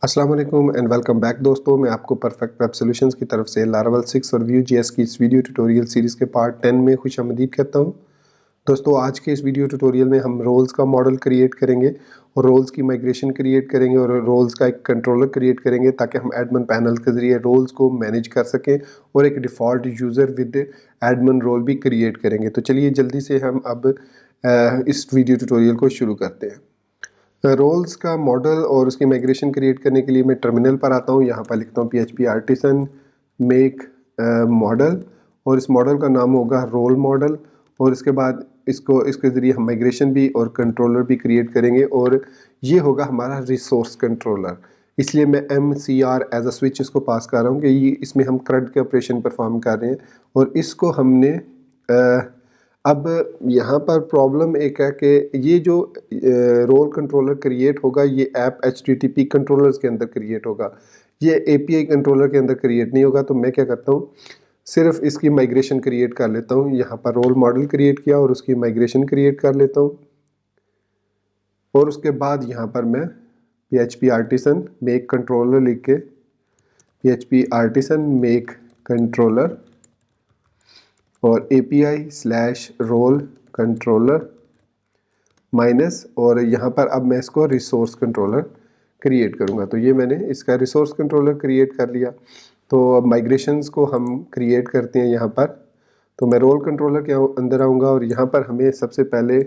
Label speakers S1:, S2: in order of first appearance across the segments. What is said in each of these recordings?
S1: अस्सलाम वालेकुम and welcome back दोस्तों। मैं आपको परफेक्ट वेब सॉल्यूशंस की तरफ से लारावल 6 और व्यू जीएस की इस वीडियो ट्यूटोरियल सीरीज़ के पार्ट 10 में खुशामदीद कहता हूं। दोस्तों आज के इस वीडियो ट्यूटोरियल में हम रोल्स का मॉडल क्रिएट करेंगे और रोल्स की माइग्रेशन क्रिएट करेंगे और रोल्स का एक कंट्रोलर क्रिएट करेंगे ताकि हम एडमिन पैनल के ज़रिए रोल्स को मैनेज कर सकें और एक default user with admin role भी क्रिएट करेंगे। तो चलिए जल्दी से हम अब इस वीडियो ट्यूटोरियल को शुरू करते हैं। रोल्स का मॉडल और उसकी माइग्रेशन क्रिएट करने के लिए मैं टर्मिनल पर आता हूँ। यहाँ पर लिखता हूँ PHP आर्टिसन मेक मॉडल और इस मॉडल का नाम होगा रोल मॉडल। और इसके बाद इसके ज़रिए हम माइग्रेशन भी और कंट्रोलर भी क्रिएट करेंगे और ये होगा हमारा रिसोर्स कंट्रोलर। इसलिए मैं MCR एज अ स्विच इसको पास कर रहा हूँ कि ये इसमें हम CRUD के ऑपरेशन परफॉर्म कर रहे हैं। और इसको हमने अब यहाँ पर प्रॉब्लम एक है कि ये जो रोल कंट्रोलर क्रिएट होगा ये ऐप HTTP कंट्रोलर्स के अंदर क्रिएट होगा, ये API कंट्रोलर के अंदर क्रिएट नहीं होगा। तो मैं क्या करता हूँ, सिर्फ इसकी माइग्रेशन क्रिएट कर लेता हूँ। यहाँ पर रोल मॉडल क्रिएट किया और उसकी माइग्रेशन क्रिएट कर लेता हूँ और उसके बाद यहाँ पर मैं PHP आर्टिसन मेक कंट्रोलर लिख के PHP आर्टिसन मेक कंट्रोलर और API/रोल कंट्रोलर माइनस और यहाँ पर अब मैं इसको रिसोर्स कंट्रोलर क्रिएट करूँगा। तो ये मैंने इसका रिसोर्स कंट्रोलर क्रिएट कर लिया। तो अब माइग्रेशंस को हम क्रिएट करते हैं यहाँ पर। तो मैं रोल कंट्रोलर के अंदर आऊँगा और यहाँ पर हमें सबसे पहले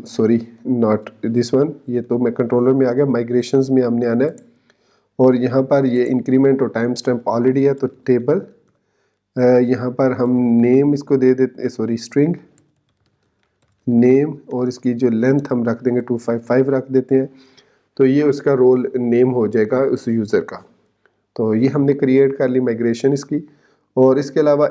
S1: सॉरी नॉट दिस वन, ये तो मैं कंट्रोलर में आ गया, माइग्रेशंस में हमने आना है। और यहाँ पर ये इंक्रीमेंट और टाइम स्टैम्प ऑलरेडी है तो टेबल, यहाँ पर हम नेम इसको दे देते, सॉरी स्ट्रिंग नेम, और इसकी जो लेंथ हम रख देंगे 255 रख देते हैं। तो ये उसका रोल नेम हो जाएगा उस यूज़र का। तो ये हमने क्रिएट कर ली माइग्रेशन इसकी। और इसके अलावा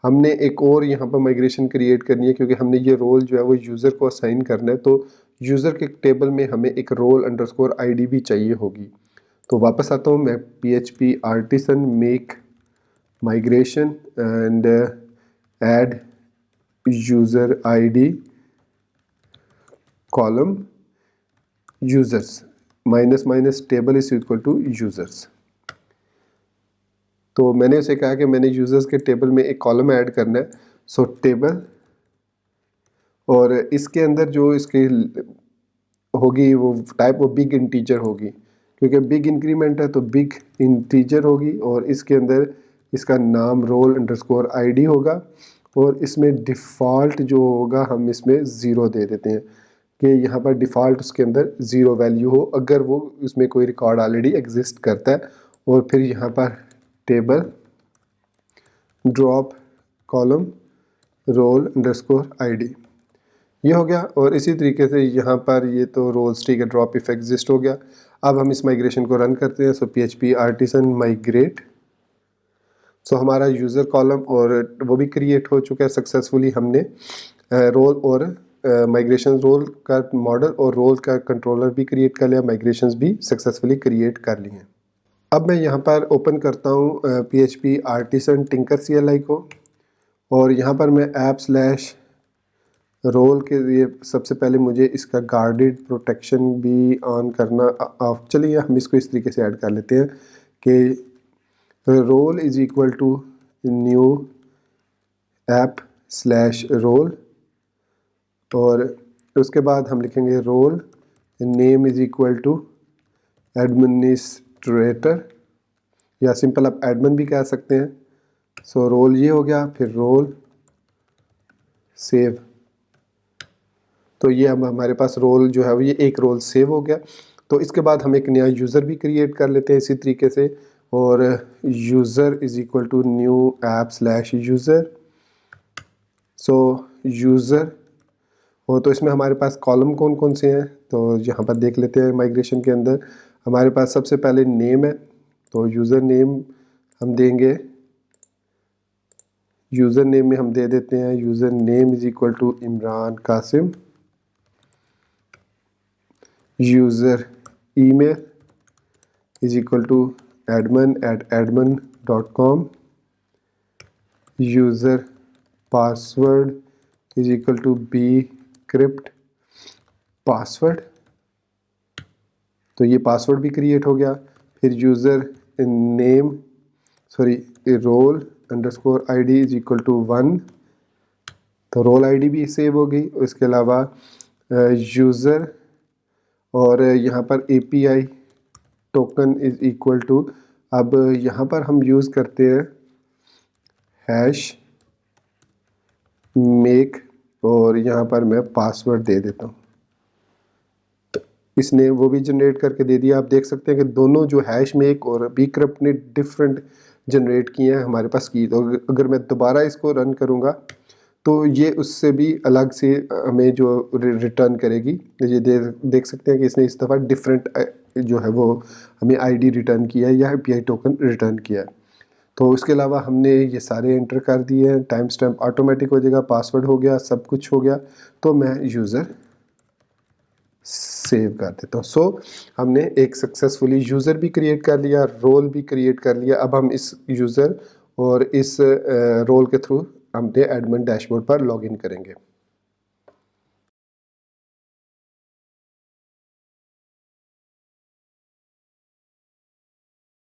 S1: हमने एक और यहाँ पर माइग्रेशन क्रिएट करनी है क्योंकि हमने ये रोल जो है वो यूज़र को असाइन करना है। तो यूज़र के टेबल में हमें एक रोल अंडरस्कोर ID भी चाहिए होगी। तो वापस आता हूँ मैं PHP artisan make migration and add user ID column users minus minus table is equal to users. तो मैंने उसे कहा कि मैंने यूज़र्स के टेबल में एक कॉलम ऐड करना है। सो टेबल, और इसके अंदर जो इसकी होगी वो टाइप वो बिग इंटीजर होगी क्योंकि बिग इंक्रीमेंट है तो बिग इंटीजर होगी। और इसके अंदर इसका नाम रोल अंडरस्कोर ID होगा और इसमें डिफ़ॉल्ट जो होगा हम इसमें 0 दे देते हैं कि यहाँ पर डिफ़ॉल्ट उसके अंदर 0 वैल्यू हो अगर वो उसमें कोई रिकॉर्ड ऑलरेडी एग्जिस्ट करता है। और फिर यहाँ पर table drop column role underscore ID ये हो गया। और इसी तरीके से यहाँ पर ये तो रोल्स ठीक है, ड्रॉप इफ एग्जिस्ट हो गया। अब हम इस माइग्रेशन को रन करते हैं। सो PHP आर्टिसन माइग्रेट, सो हमारा यूज़र कॉलम और वो भी क्रिएट हो चुका है सक्सेसफुली। हमने रोल और माइग्रेशन रोल का मॉडल और रोल का कंट्रोलर भी क्रिएट कर लिया, माइग्रेशंस भी सक्सेसफुली क्रिएट कर ली हैं। अब मैं यहाँ पर ओपन करता हूँ PHP आर्टिसन टिंकर CLI को और यहाँ पर मैं ऐप/रोल के लिए सबसे पहले मुझे इसका गार्डेड प्रोटेक्शन भी ऑन करना ऑफ, चलिए हम इसको इस तरीके से ऐड कर लेते हैं कि role is equal to new ऐप/रोल और उसके बाद हम लिखेंगे role name is equal to administrator या सिंपल आप एडमिन भी कह सकते हैं। सो रोल ये हो गया, फिर रोल सेव। तो ये अब हमारे पास रोल जो है वो ये एक रोल सेव हो गया। तो इसके बाद हम एक नया यूज़र भी क्रिएट कर लेते हैं इसी तरीके से और user is equal to new ऐप/यूज़र। सो यूज़र हो तो इसमें हमारे पास कॉलम कौन कौन से हैं तो यहाँ पर देख लेते हैं। माइग्रेशन के अंदर हमारे पास सबसे पहले नेम है तो यूज़र नेम हम देंगे, यूज़र नेम में हम दे देते हैं user name is equal to Imran Qasim. User email is equal to admin@admin.com। User password is equal to bcrypt password. तो ये पासवर्ड भी क्रिएट हो गया। फिर user name role underscore ID is equal to 1, तो रोल ID भी सेव हो गई। उसके अलावा यूज़र और यहाँ पर API token is equal to, अब यहाँ पर हम यूज़ करते हैं हैश मेक, और यहाँ पर मैं पासवर्ड दे देता हूँ। इसने वो भी जनरेट करके दे दिया। आप देख सकते हैं कि दोनों जो हैश मेक और bcrypt ने डिफरेंट जनरेट किए हैं हमारे पास की। तो अगर मैं दोबारा इसको रन करूँगा तो ये उससे भी अलग से हमें जो रिटर्न करेगी। ये देख सकते हैं कि इसने इस दफ़ा डिफरेंट जो है वो हमें ID रिटर्न किया है या API टोकन रिटर्न किया है। तो इसके अलावा हमने ये सारे एंटर कर दिए हैं। टाइम स्टैम्प ऑटोमेटिक हो जाएगा, पासवर्ड हो गया, सब कुछ हो गया। तो मैं यूज़र सेव कर देता हूँ। सो हमने एक सक्सेसफुली यूज़र भी क्रिएट कर लिया, रोल भी क्रिएट कर लिया। अब हम इस यूज़र और इस रोल के थ्रू अपने एडमिन डैशबोर्ड पर लॉगिन करेंगे।